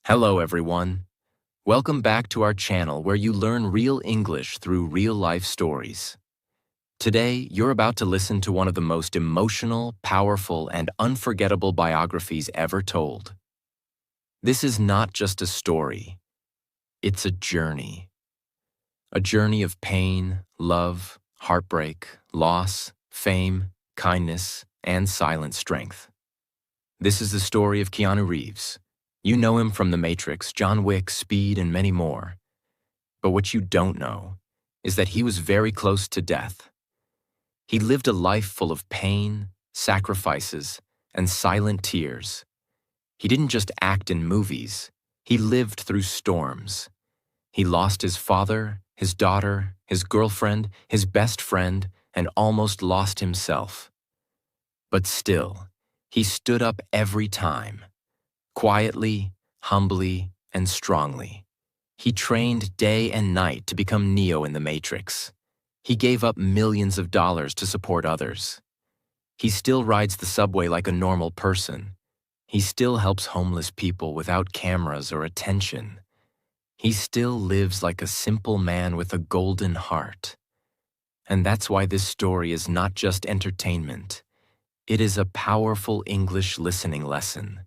Hello, everyone. Welcome back to our channel where you learn real English through real-life stories. Today, you're about to listen to one of the most emotional, powerful, and unforgettable biographies ever told. This is not just a story. It's a journey. A journey of pain, love, heartbreak, loss, fame, kindness, and silent strength. This is the story of Keanu Reeves. You know him from The Matrix, John Wick, Speed, and many more. But what you don't know is that he was very close to death. He lived a life full of pain, sacrifices, and silent tears. He didn't just act in movies. He lived through storms. He lost his father, his daughter, his girlfriend, his best friend, and almost lost himself. But still, he stood up every time. Quietly, humbly, and strongly. He trained day and night to become Neo in The Matrix. He gave up millions of dollars to support others. He still rides the subway like a normal person. He still helps homeless people without cameras or attention. He still lives like a simple man with a golden heart. And that's why this story is not just entertainment. It is a powerful English listening lesson.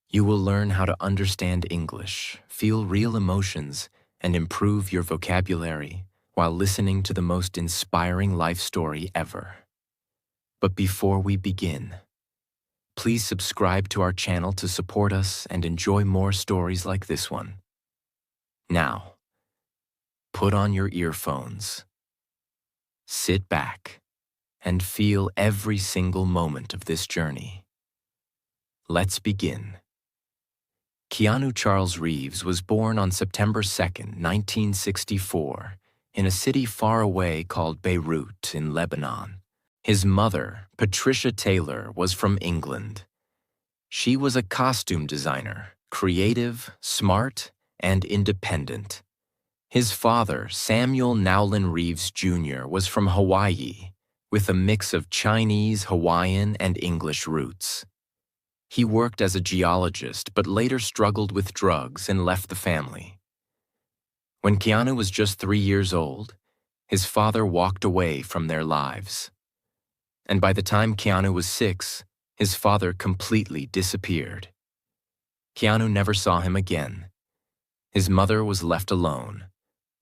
You will learn how to understand English, feel real emotions, and improve your vocabulary while listening to the most inspiring life story ever. But before we begin, please subscribe to our channel to support us and enjoy more stories like this one. Now, put on your earphones, sit back, and feel every single moment of this journey. Let's begin. Keanu Charles Reeves was born on September 2, 1964, in a city far away called Beirut in Lebanon. His mother, Patricia Taylor, was from England. She was a costume designer, creative, smart, and independent. His father, Samuel Nowlin Reeves Jr., was from Hawaii, with a mix of Chinese, Hawaiian, and English roots. He worked as a geologist, but later struggled with drugs and left the family. When Keanu was just 3 years old, his father walked away from their lives. And by the time Keanu was 6, his father completely disappeared. Keanu never saw him again. His mother was left alone,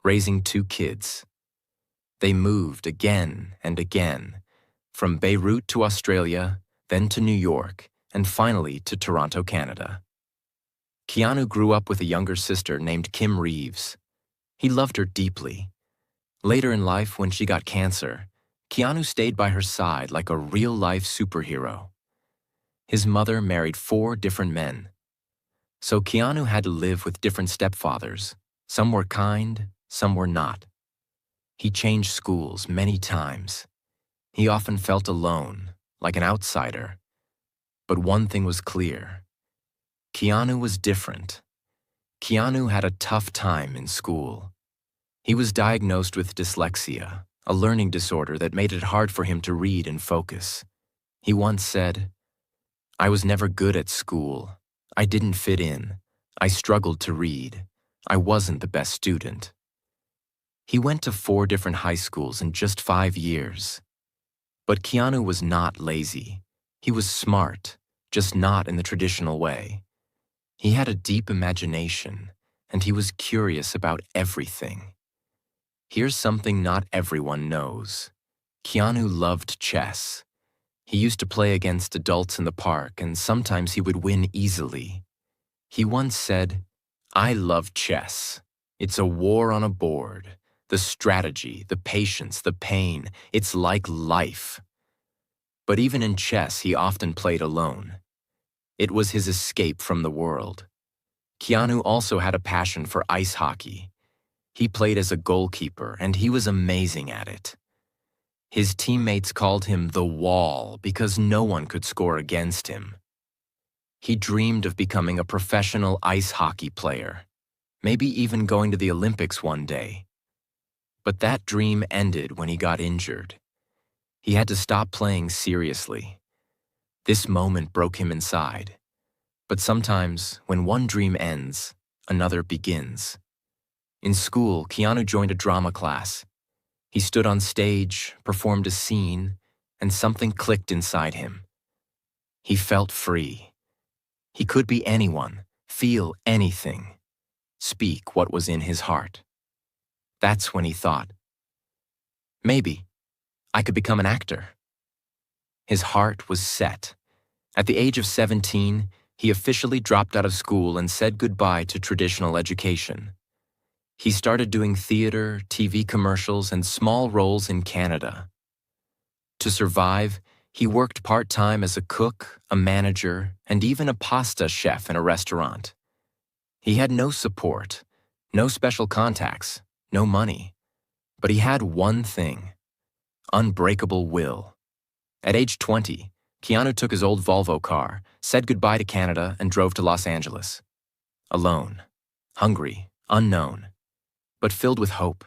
raising 2 kids. They moved again and again, from Beirut to Australia, then to New York, and finally to Toronto, Canada. Keanu grew up with a younger sister named Kim Reeves. He loved her deeply. Later in life, when she got cancer, Keanu stayed by her side like a real-life superhero. His mother married 4 different men. So Keanu had to live with different stepfathers. Some were kind, some were not. He changed schools many times. He often felt alone, like an outsider. But one thing was clear. Keanu was different. Keanu had a tough time in school. He was diagnosed with dyslexia, a learning disorder that made it hard for him to read and focus. He once said, "I was never good at school. I didn't fit in. I struggled to read. I wasn't the best student." He went to 4 different high schools in just 5 years. But Keanu was not lazy. He was smart, just not in the traditional way. He had a deep imagination, and he was curious about everything. Here's something not everyone knows. Keanu loved chess. He used to play against adults in the park, and sometimes he would win easily. He once said, "I love chess. It's a war on a board. The strategy, the patience, the pain, it's like life." But even in chess, he often played alone. It was his escape from the world. Keanu also had a passion for ice hockey. He played as a goalkeeper, and he was amazing at it. His teammates called him the Wall because no one could score against him. He dreamed of becoming a professional ice hockey player, maybe even going to the Olympics one day. But that dream ended when he got injured. He had to stop playing seriously. This moment broke him inside. But sometimes, when one dream ends, another begins. In school, Keanu joined a drama class. He stood on stage, performed a scene, and something clicked inside him. He felt free. He could be anyone, feel anything, speak what was in his heart. That's when he thought, maybe I could become an actor. His heart was set. At the age of 17, he officially dropped out of school and said goodbye to traditional education. He started doing theater, TV commercials, and small roles in Canada. To survive, he worked part-time as a cook, a manager, and even a pasta chef in a restaurant. He had no support, no special contacts, no money. But he had one thing: unbreakable will. At age 20, Keanu took his old Volvo car, said goodbye to Canada, and drove to Los Angeles. Alone, hungry, unknown, but filled with hope.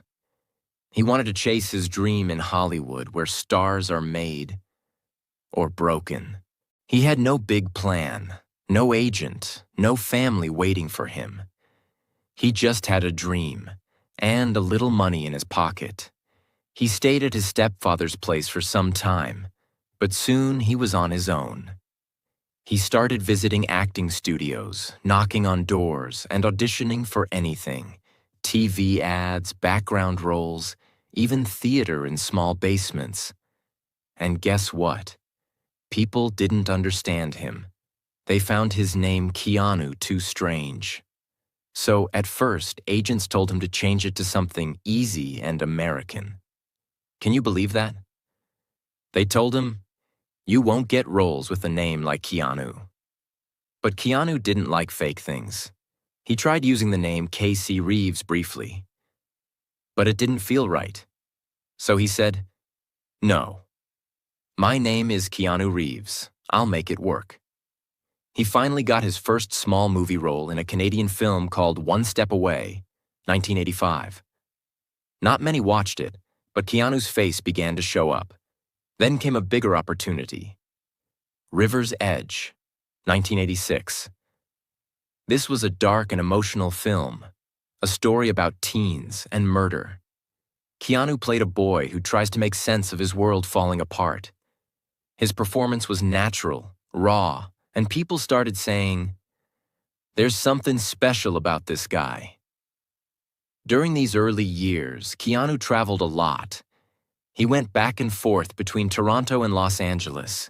He wanted to chase his dream in Hollywood, where stars are made or broken. He had no big plan, no agent, no family waiting for him. He just had a dream and a little money in his pocket. He stayed at his stepfather's place for some time, but soon he was on his own. He started visiting acting studios, knocking on doors, and auditioning for anything: TV ads, background roles, even theater in small basements. And guess what? People didn't understand him. They found his name Keanu too strange. So at first, agents told him to change it to something easy and American. Can you believe that? They told him, "You won't get roles with a name like Keanu." But Keanu didn't like fake things. He tried using the name Keanu Reeves briefly. But it didn't feel right. So he said, "No. My name is Keanu Reeves. I'll make it work." He finally got his first small movie role in a Canadian film called One Step Away, 1985. Not many watched it, but Keanu's face began to show up. Then came a bigger opportunity. River's Edge, 1986. This was a dark and emotional film, a story about teens and murder. Keanu played a boy who tries to make sense of his world falling apart. His performance was natural, raw, and people started saying, "There's something special about this guy." During these early years, Keanu traveled a lot. He went back and forth between Toronto and Los Angeles.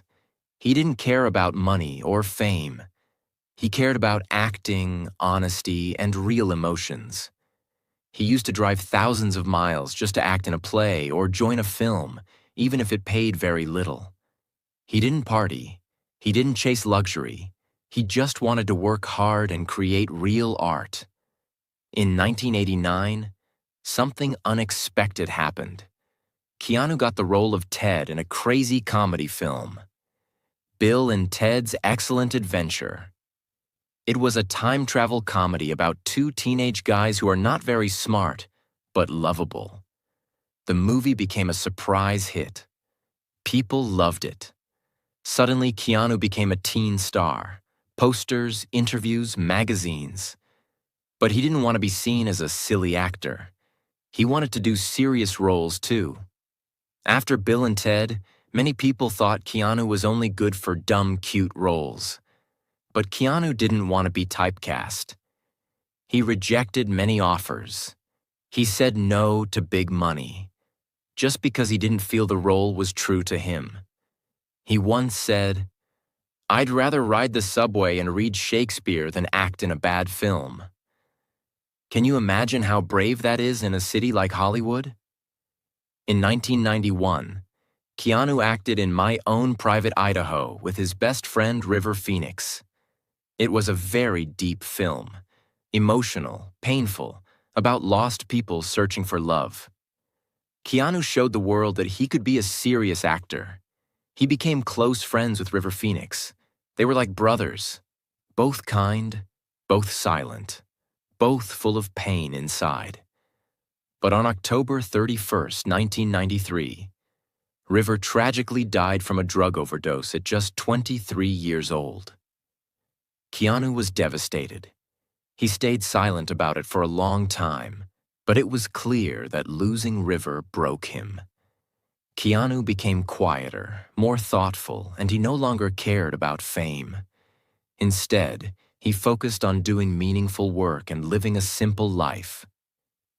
He didn't care about money or fame. He cared about acting, honesty, and real emotions. He used to drive thousands of miles just to act in a play or join a film, even if it paid very little. He didn't party. He didn't chase luxury. He just wanted to work hard and create real art. In 1989, something unexpected happened. Keanu got the role of Ted in a crazy comedy film, Bill and Ted's Excellent Adventure. It was a time travel comedy about two teenage guys who are not very smart, but lovable. The movie became a surprise hit. People loved it. Suddenly, Keanu became a teen star. Posters, interviews, magazines. But he didn't want to be seen as a silly actor. He wanted to do serious roles too. After Bill and Ted, many people thought Keanu was only good for dumb, cute roles. But Keanu didn't want to be typecast. He rejected many offers. He said no to big money, just because he didn't feel the role was true to him. He once said, "I'd rather ride the subway and read Shakespeare than act in a bad film." Can you imagine how brave that is in a city like Hollywood? In 1991, Keanu acted in My Own Private Idaho with his best friend River Phoenix. It was a very deep film, emotional, painful, about lost people searching for love. Keanu showed the world that he could be a serious actor. He became close friends with River Phoenix. They were like brothers, both kind, both silent, both full of pain inside. But on October 31st, 1993, River tragically died from a drug overdose at just 23 years old. Keanu was devastated. He stayed silent about it for a long time, but it was clear that losing River broke him. Keanu became quieter, more thoughtful, and he no longer cared about fame. Instead, he focused on doing meaningful work and living a simple life.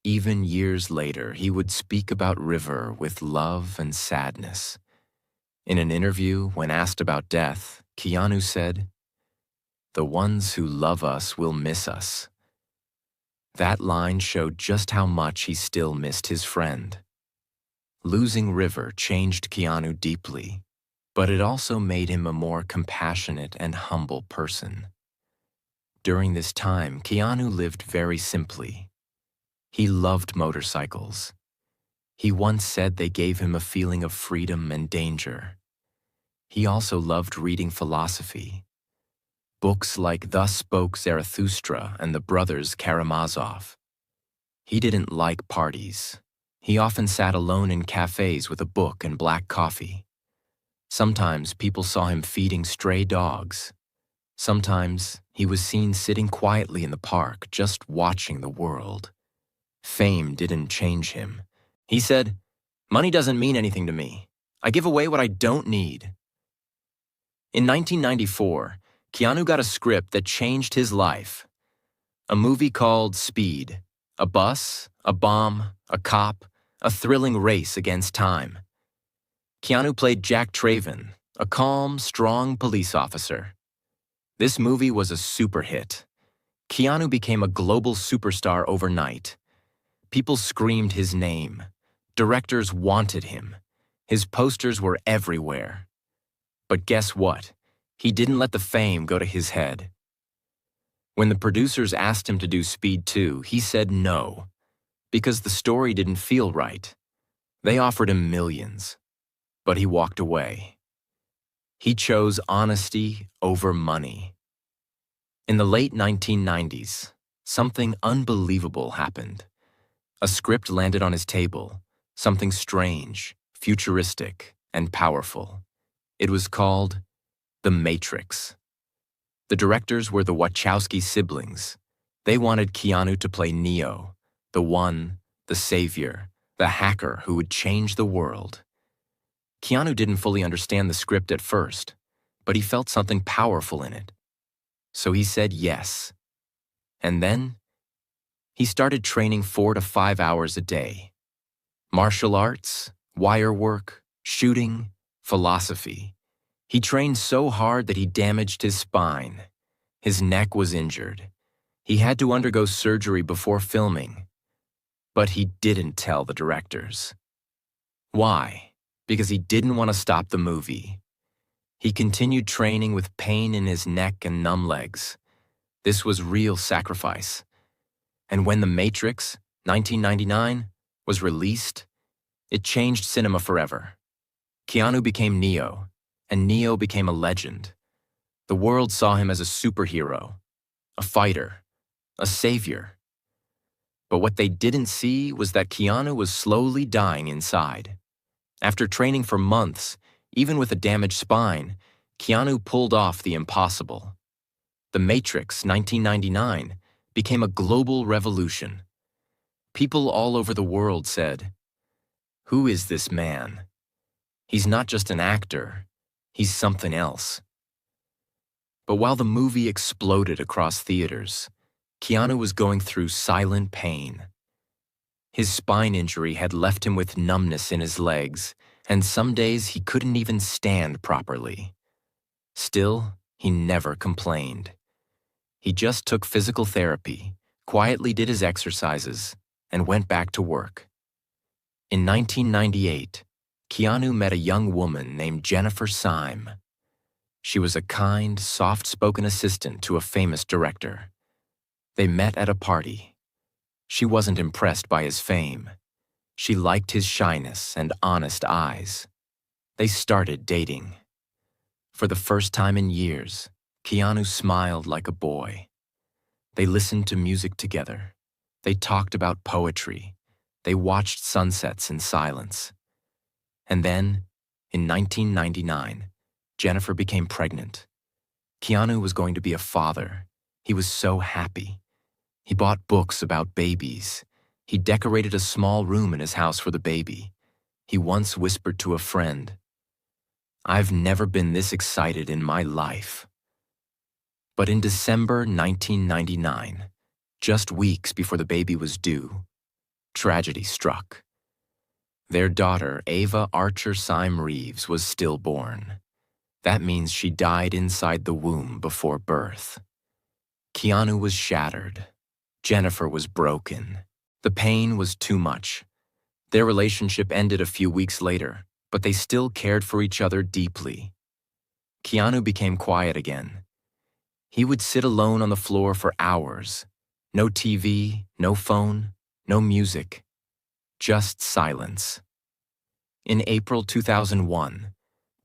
Even years later, he would speak about River with love and sadness. In an interview, when asked about death, Keanu said, "The ones who love us will miss us." That line showed just how much he still missed his friend. Losing River changed Keanu deeply, but it also made him a more compassionate and humble person. During this time, Keanu lived very simply. He loved motorcycles. He once said they gave him a feeling of freedom and danger. He also loved reading philosophy. Books like Thus Spoke Zarathustra and The Brothers Karamazov. He didn't like parties. He often sat alone in cafes with a book and black coffee. Sometimes people saw him feeding stray dogs. Sometimes he was seen sitting quietly in the park, just watching the world. Fame didn't change him. He said, "Money doesn't mean anything to me. I give away what I don't need." In 1994, Keanu got a script that changed his life. A movie called Speed. A bus, a bomb, a cop, a thrilling race against time. Keanu played Jack Traven, a calm, strong police officer. This movie was a super hit. Keanu became a global superstar overnight. People screamed his name. Directors wanted him. His posters were everywhere. But guess what? He didn't let the fame go to his head. When the producers asked him to do Speed 2, he said no, because the story didn't feel right. They offered him millions, but he walked away. He chose honesty over money. In the late 1990s, something unbelievable happened. A script landed on his table, something strange, futuristic, and powerful. It was called The Matrix. The directors were the Wachowski siblings. They wanted Keanu to play Neo, the one, the savior, the hacker who would change the world. Keanu didn't fully understand the script at first, but he felt something powerful in it. So he said yes. And then, he started training 4 to 5 hours a day. Martial arts, wire work, shooting, philosophy. He trained so hard that he damaged his spine. His neck was injured. He had to undergo surgery before filming. But he didn't tell the directors. Why? Because he didn't want to stop the movie. He continued training with pain in his neck and numb legs. This was real sacrifice. And when The Matrix, 1999, was released, it changed cinema forever. Keanu became Neo, and Neo became a legend. The world saw him as a superhero, a fighter, a savior. But what they didn't see was that Keanu was slowly dying inside. After training for months, even with a damaged spine, Keanu pulled off the impossible. The Matrix, 1999, became a global revolution. People all over the world said, "Who is this man? He's not just an actor, he's something else." But while the movie exploded across theaters, Keanu was going through silent pain. His spine injury had left him with numbness in his legs, and some days he couldn't even stand properly. Still, he never complained. He just took physical therapy, quietly did his exercises, and went back to work. In 1998, Keanu met a young woman named Jennifer Syme. She was a kind, soft-spoken assistant to a famous director. They met at a party. She wasn't impressed by his fame. She liked his shyness and honest eyes. They started dating. For the first time in years, Keanu smiled like a boy. They listened to music together. They talked about poetry. They watched sunsets in silence. And then, in 1999, Jennifer became pregnant. Keanu was going to be a father. He was so happy. He bought books about babies. He decorated a small room in his house for the baby. He once whispered to a friend, "I've never been this excited in my life." But in December 1999, just weeks before the baby was due, tragedy struck. Their daughter, Ava Archer Syme Reeves, was stillborn. That means she died inside the womb before birth. Keanu was shattered. Jennifer was broken. The pain was too much. Their relationship ended a few weeks later, but they still cared for each other deeply. Keanu became quiet again. He would sit alone on the floor for hours. No TV, no phone, no music. Just silence. In April 2001,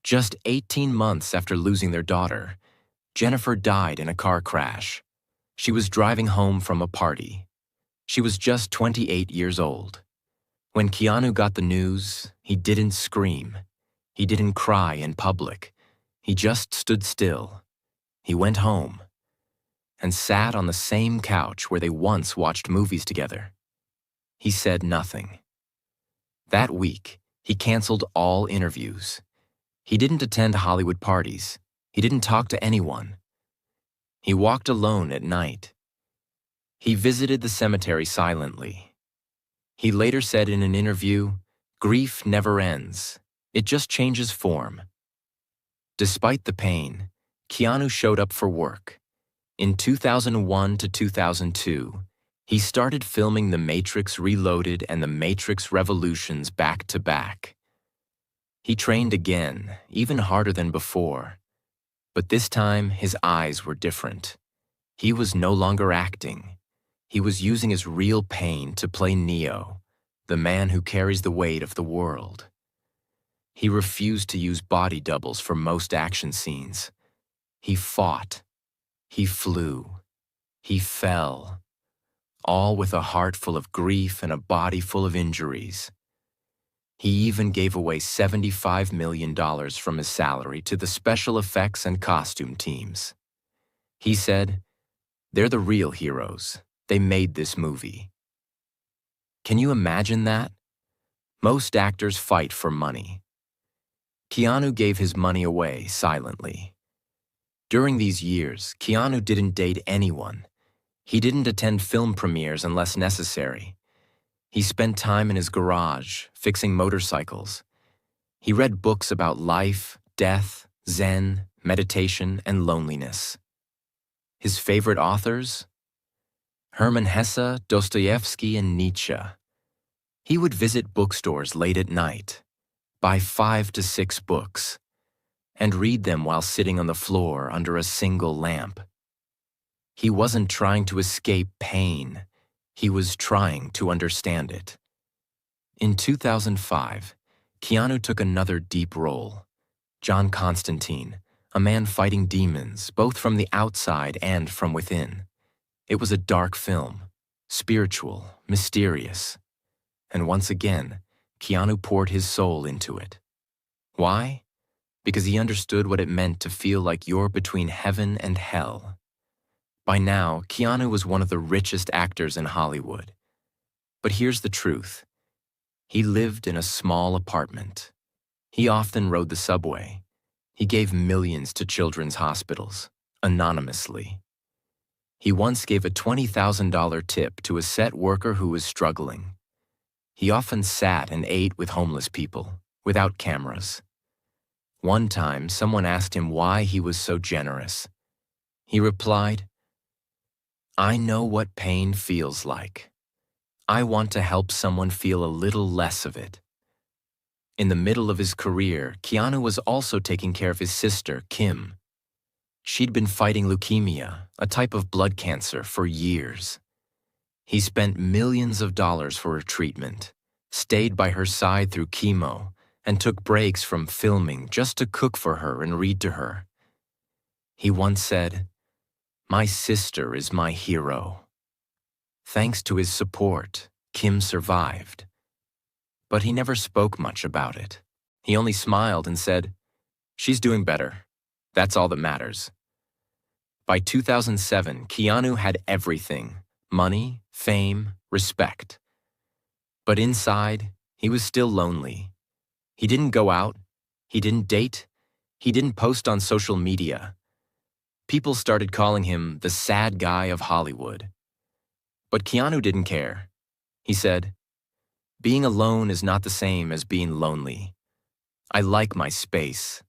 just 18 months after losing their daughter, Jennifer died in a car crash. She was driving home from a party. She was just 28 years old. When Keanu got the news, he didn't scream. He didn't cry in public. He just stood still. He went home and sat on the same couch where they once watched movies together. He said nothing. That week, he canceled all interviews. He didn't attend Hollywood parties. He didn't talk to anyone. He walked alone at night. He visited the cemetery silently. He later said in an interview, "Grief never ends. It just changes form." Despite the pain, Keanu showed up for work. In 2001 to 2002, he started filming The Matrix Reloaded and The Matrix Revolutions back to back. He trained again, even harder than before. But this time, his eyes were different. He was no longer acting. He was using his real pain to play Neo, the man who carries the weight of the world. He refused to use body doubles for most action scenes. He fought. He flew. He fell. All with a heart full of grief and a body full of injuries. He even gave away $75 million from his salary to the special effects and costume teams. He said, "They're the real heroes. They made this movie." Can you imagine that? Most actors fight for money. Keanu gave his money away silently. During these years, Keanu didn't date anyone. He didn't attend film premieres unless necessary. He spent time in his garage, fixing motorcycles. He read books about life, death, Zen, meditation, and loneliness. His favorite authors? Hermann Hesse, Dostoevsky, and Nietzsche. He would visit bookstores late at night, buy 5 to 6 books, and read them while sitting on the floor under a single lamp. He wasn't trying to escape pain. He was trying to understand it. In 2005, Keanu took another deep role. John Constantine, a man fighting demons, both from the outside and from within. It was a dark film, spiritual, mysterious. And once again, Keanu poured his soul into it. Why? Because he understood what it meant to feel like you're between heaven and hell. By now, Keanu was one of the richest actors in Hollywood. But here's the truth. He lived in a small apartment. He often rode the subway. He gave millions to children's hospitals, anonymously. He once gave a $20,000 tip to a set worker who was struggling. He often sat and ate with homeless people, without cameras. One time, someone asked him why he was so generous. He replied, "I know what pain feels like. I want to help someone feel a little less of it." In the middle of his career, Keanu was also taking care of his sister, Kim. She'd been fighting leukemia, a type of blood cancer, for years. He spent millions of dollars for her treatment, stayed by her side through chemo, and took breaks from filming just to cook for her and read to her. He once said, "My sister is my hero." Thanks to his support, Kim survived. But he never spoke much about it. He only smiled and said, "She's doing better. That's all that matters." By 2007, Keanu had everything: money, fame, respect. But inside, he was still lonely. He didn't go out, he didn't date, he didn't post on social media. People started calling him the sad guy of Hollywood. But Keanu didn't care. He said, "Being alone is not the same as being lonely. I like my space."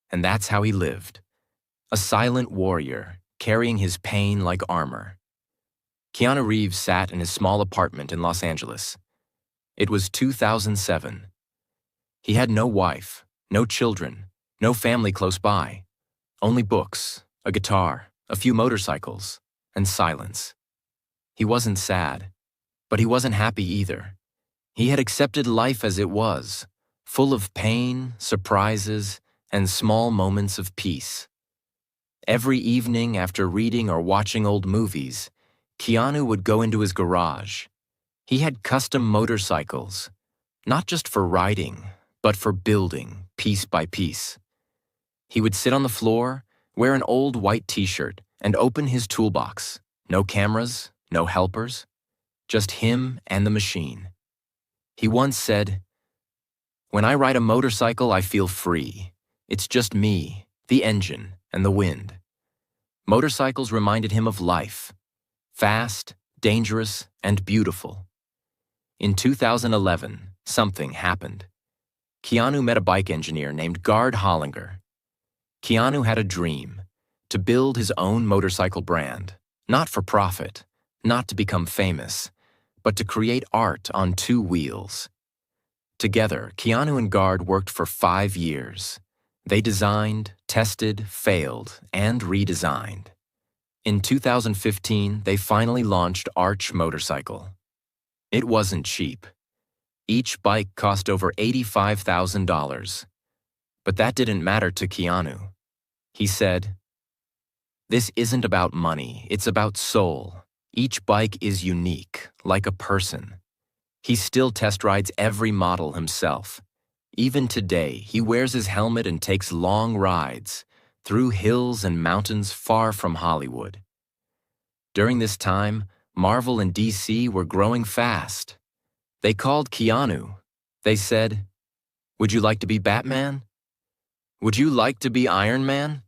And that's how he lived. A silent warrior, carrying his pain like armor. Keanu Reeves sat in his small apartment in Los Angeles. It was 2007. He had no wife, no children, no family close by. Only books, a guitar, a few motorcycles, and silence. He wasn't sad, but he wasn't happy either. He had accepted life as it was, full of pain, surprises, and small moments of peace. Every evening after reading or watching old movies, Keanu would go into his garage. He had custom motorcycles, not just for riding, but for building, piece by piece. He would sit on the floor, wear an old white t-shirt, and open his toolbox. No cameras, no helpers, just him and the machine. He once said, "When I ride a motorcycle, I feel free. It's just me, the engine, and the wind." Motorcycles reminded him of life. Fast, dangerous, and beautiful. In 2011, something happened. Keanu met a bike engineer named Gard Hollinger. Keanu had a dream, to build his own motorcycle brand, not for profit, not to become famous, but to create art on two wheels. Together, Keanu and Gard worked for 5 years. They designed, tested, failed, and redesigned. In 2015, they finally launched Arch Motorcycle. It wasn't cheap. Each bike cost over $85,000. But that didn't matter to Keanu. He said, "This isn't about money, it's about soul. Each bike is unique, like a person." He still test rides every model himself. Even today, he wears his helmet and takes long rides through hills and mountains far from Hollywood. During this time, Marvel and DC were growing fast. They called Keanu. They said, "Would you like to be Batman? Would you like to be Iron Man?"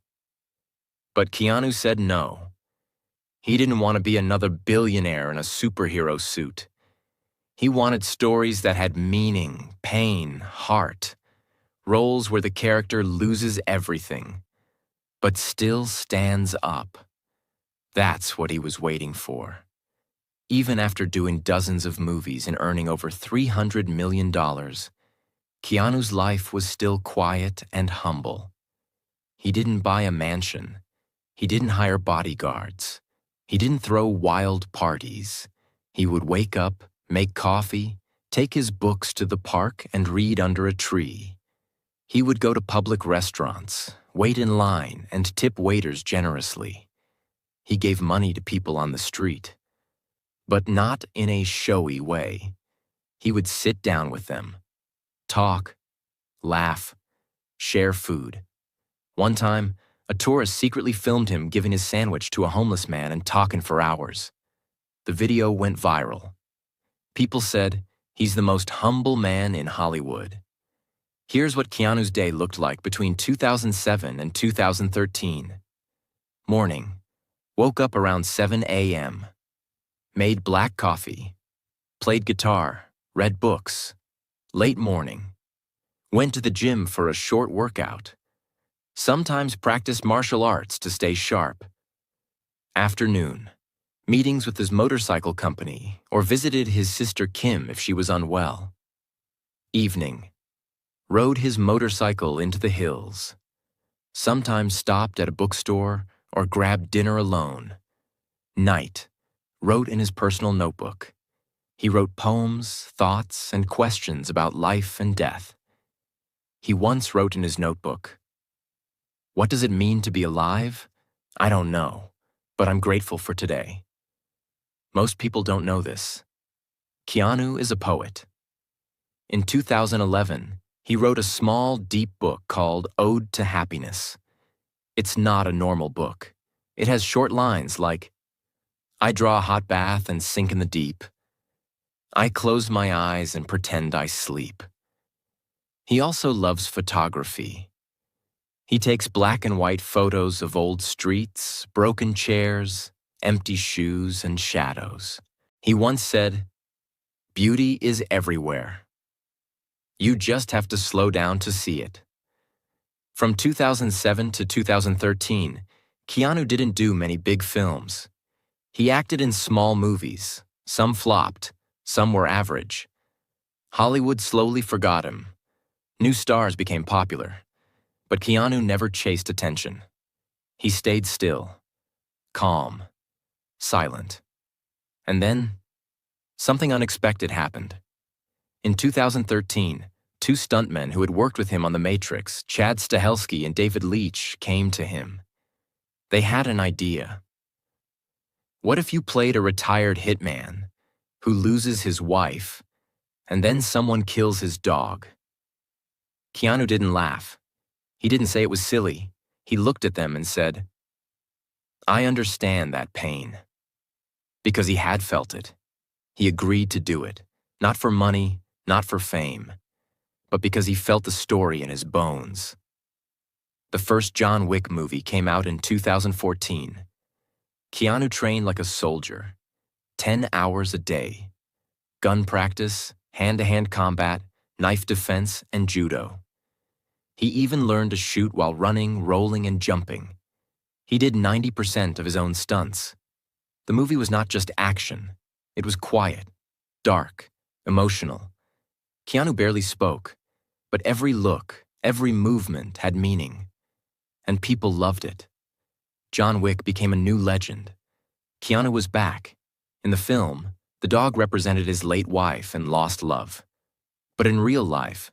But Keanu said no. He didn't want to be another billionaire in a superhero suit. He wanted stories that had meaning, pain, heart. Roles where the character loses everything, but still stands up. That's what he was waiting for. Even after doing dozens of movies and earning over $300 million, Keanu's life was still quiet and humble. He didn't buy a mansion. He didn't hire bodyguards. He didn't throw wild parties. He would wake up, make coffee, take his books to the park, and read under a tree. He would go to public restaurants, wait in line, and tip waiters generously. He gave money to people on the street, but not in a showy way. He would sit down with them, talk, laugh, share food. One time, a tourist secretly filmed him giving his sandwich to a homeless man and talking for hours. The video went viral. People said, "He's the most humble man in Hollywood." Here's what Keanu's day looked like between 2007 and 2013. Morning. Woke up around 7 a.m. Made black coffee. Played guitar. Read books. Late morning. Went to the gym for a short workout. Sometimes practiced martial arts to stay sharp. Afternoon. Meetings with his motorcycle company or visited his sister Kim if she was unwell. Evening. Rode his motorcycle into the hills. Sometimes stopped at a bookstore or grabbed dinner alone. Night. Wrote in his personal notebook. He wrote poems, thoughts, and questions about life and death. He once wrote in his notebook, "What does it mean to be alive? I don't know, but I'm grateful for today." Most people don't know this. Keanu is a poet. In 2011, he wrote a small, deep book called Ode to Happiness. It's not a normal book. It has short lines like, "I draw a hot bath and sink in the deep. I close my eyes and pretend I sleep." He also loves photography. He takes black and white photos of old streets, broken chairs, empty shoes, and shadows. He once said, "Beauty is everywhere. You just have to slow down to see it." From 2007 to 2013, Keanu didn't do many big films. He acted in small movies. Some flopped, some were average. Hollywood slowly forgot him. New stars became popular. But Keanu never chased attention. He stayed still, calm, silent. And then, something unexpected happened. In 2013, two stuntmen who had worked with him on The Matrix, Chad Stahelski and David Leitch, came to him. They had an idea. What if you played a retired hitman who loses his wife and then someone kills his dog? Keanu didn't laugh. He didn't say it was silly. He looked at them and said, "I understand that pain." Because he had felt it. He agreed to do it, not for money, not for fame, but because he felt the story in his bones. The first John Wick movie came out in 2014. Keanu trained like a soldier, 10 hours a day. Gun practice, hand-to-hand combat, knife defense, and judo. He even learned to shoot while running, rolling, and jumping. He did 90% of his own stunts. The movie was not just action. It was quiet, dark, emotional. Keanu barely spoke, but every look, every movement had meaning. And people loved it. John Wick became a new legend. Keanu was back. In the film, the dog represented his late wife and lost love. But in real life,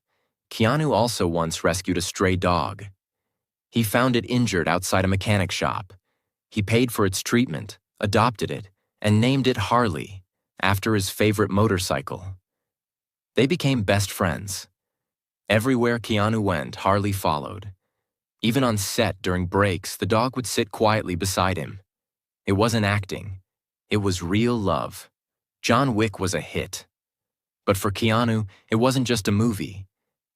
Keanu also once rescued a stray dog. He found it injured outside a mechanic shop. He paid for its treatment, adopted it, and named it Harley, after his favorite motorcycle. They became best friends. Everywhere Keanu went, Harley followed. Even on set during breaks, the dog would sit quietly beside him. It wasn't acting. It was real love. John Wick was a hit. But for Keanu, it wasn't just a movie.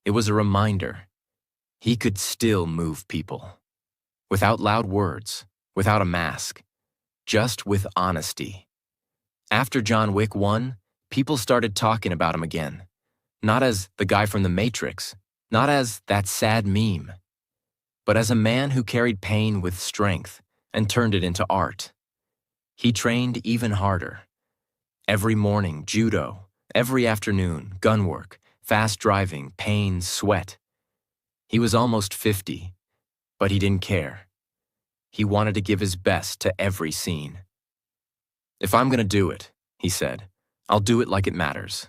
It was a reminder. He could still move people. Without loud words, without a mask, just with honesty. After John Wick 1, people started talking about him again. Not as the guy from The Matrix, not as that sad meme, but as a man who carried pain with strength and turned it into art. He trained even harder. Every morning, judo. Every afternoon, gun work, fast driving, pain, sweat. He was almost 50, but he didn't care. He wanted to give his best to every scene. "If I'm gonna do it," he said, "I'll do it like it matters."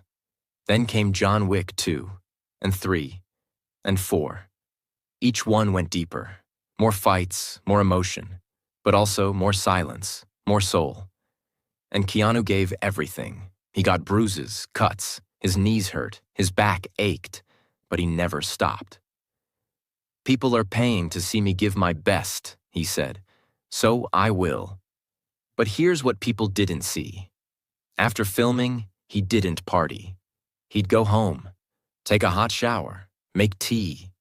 Then came John Wick 2, and 3, and 4. Each one went deeper. More fights, more emotion, but also more silence, more soul. And Keanu gave everything. He got bruises, cuts, his knees hurt, his back ached, but he never stopped. "People are paying to see me give my best," he said, "so I will." But here's what people didn't see. After filming, he didn't party. He'd go home, take a hot shower, make tea,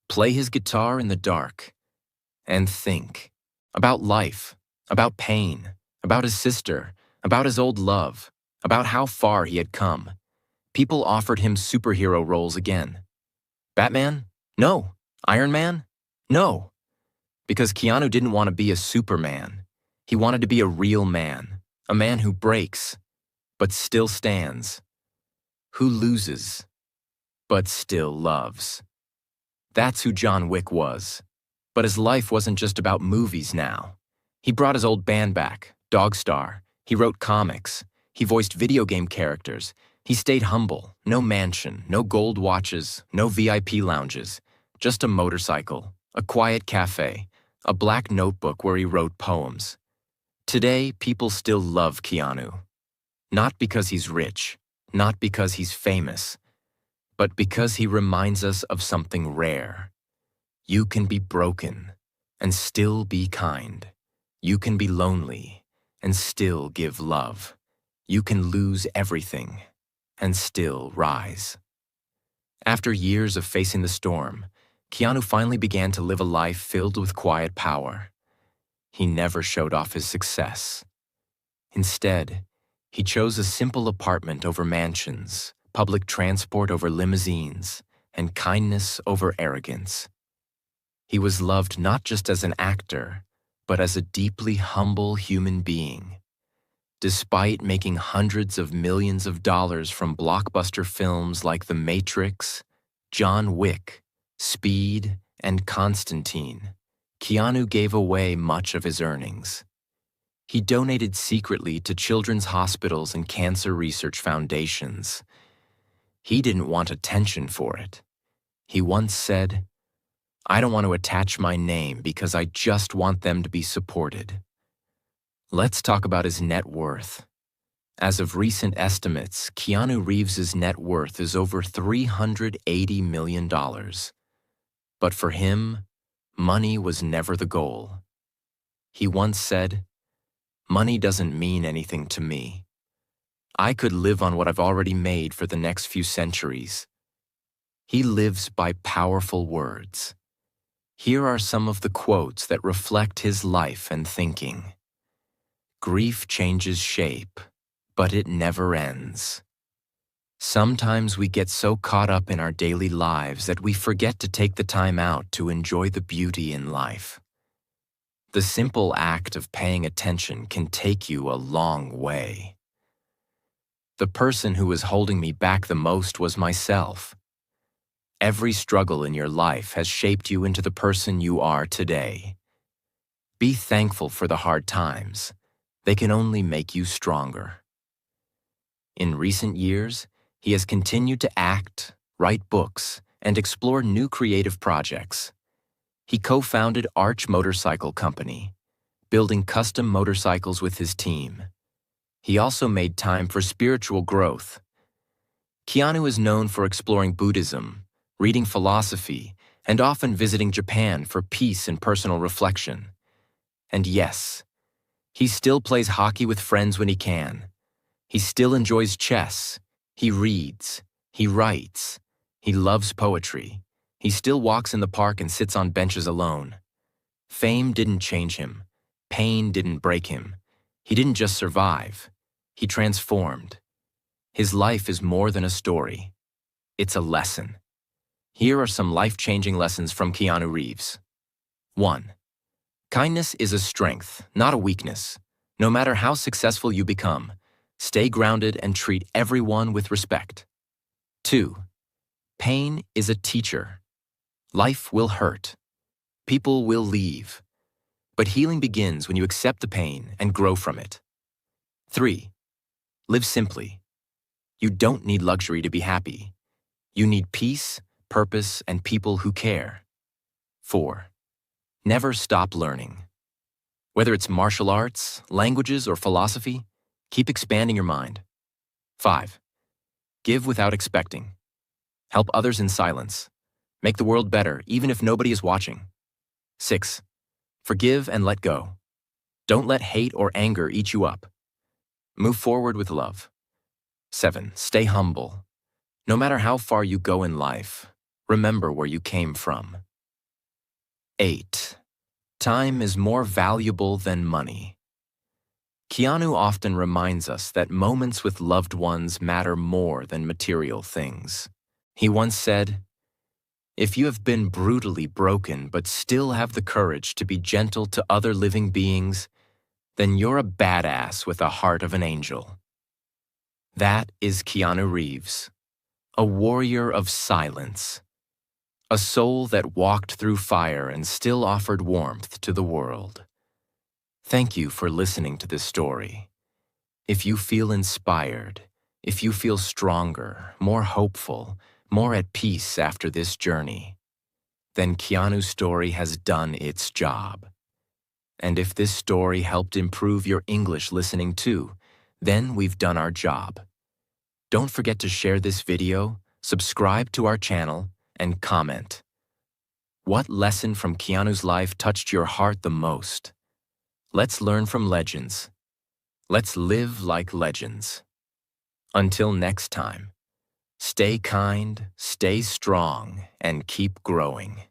play his guitar in the dark, and think about life, about pain, about his sister, about his old love, about how far he had come. People offered him superhero roles again. Batman? No. Iron Man? No. Because Keanu didn't want to be a Superman. He wanted to be a real man, a man who breaks, but still stands, who loses, but still loves. That's who John Wick was. But his life wasn't just about movies now. He brought his old band back, Dogstar. He wrote comics. He voiced video game characters. He stayed humble. No mansion, no gold watches, no VIP lounges. Just a motorcycle, a quiet cafe, a black notebook where he wrote poems. Today, people still love Keanu. Not because he's rich, not because he's famous, but because he reminds us of something rare. You can be broken and still be kind. You can be lonely and still give love. You can lose everything and still rise. After years of facing the storm, Keanu finally began to live a life filled with quiet power. He never showed off his success. Instead, he chose a simple apartment over mansions, public transport over limousines, and kindness over arrogance. He was loved not just as an actor, but as a deeply humble human being. Despite making hundreds of millions of dollars from blockbuster films like The Matrix, John Wick, Speed, and Constantine, Keanu gave away much of his earnings. He donated secretly to children's hospitals and cancer research foundations. He didn't want attention for it. He once said, "I don't want to attach my name because I just want them to be supported." Let's talk about his net worth. As of recent estimates, Keanu Reeves' net worth is over $380 million. But for him, money was never the goal. He once said, "Money doesn't mean anything to me. I could live on what I've already made for the next few centuries." He lives by powerful words. Here are some of the quotes that reflect his life and thinking. "Grief changes shape, but it never ends." Sometimes we get so caught up in our daily lives that we forget to take the time out to enjoy the beauty in life. The simple act of paying attention can take you a long way. "The person who was holding me back the most was myself." Every struggle in your life has shaped you into the person you are today. Be thankful for the hard times. They can only make you stronger. In recent years, he has continued to act, write books, and explore new creative projects. He co-founded Arch Motorcycle Company, building custom motorcycles with his team. He also made time for spiritual growth. Keanu is known for exploring Buddhism, reading philosophy, and often visiting Japan for peace and personal reflection. And yes, he still plays hockey with friends when he can. He still enjoys chess. He reads. He writes. He loves poetry. He still walks in the park and sits on benches alone. Fame didn't change him. Pain didn't break him. He didn't just survive. He transformed. His life is more than a story. It's a lesson. Here are some life-changing lessons from Keanu Reeves. 1. Kindness is a strength, not a weakness. No matter how successful you become, stay grounded and treat everyone with respect. 2. Pain is a teacher. Life will hurt. People will leave. But healing begins when you accept the pain and grow from it. 3. Live simply. You don't need luxury to be happy. You need peace, purpose, and people who care. 4. Never stop learning. Whether it's martial arts, languages, or philosophy, keep expanding your mind. 5. Give without expecting. Help others in silence. Make the world better, even if nobody is watching. 6. Forgive and let go. Don't let hate or anger eat you up. Move forward with love. 7. Stay humble. No matter how far you go in life, remember where you came from. 8. Time is more valuable than money. Keanu often reminds us that moments with loved ones matter more than material things. He once said, "If you have been brutally broken but still have the courage to be gentle to other living beings, then you're a badass with the heart of an angel." That is Keanu Reeves, a warrior of silence, a soul that walked through fire and still offered warmth to the world. Thank you for listening to this story. If you feel inspired, if you feel stronger, more hopeful, more at peace after this journey, then Keanu's story has done its job. And if this story helped improve your English listening too, then we've done our job. Don't forget to share this video, subscribe to our channel, and comment. What lesson from Keanu's life touched your heart the most? Let's learn from legends. Let's live like legends. Until next time, stay kind, stay strong, and keep growing.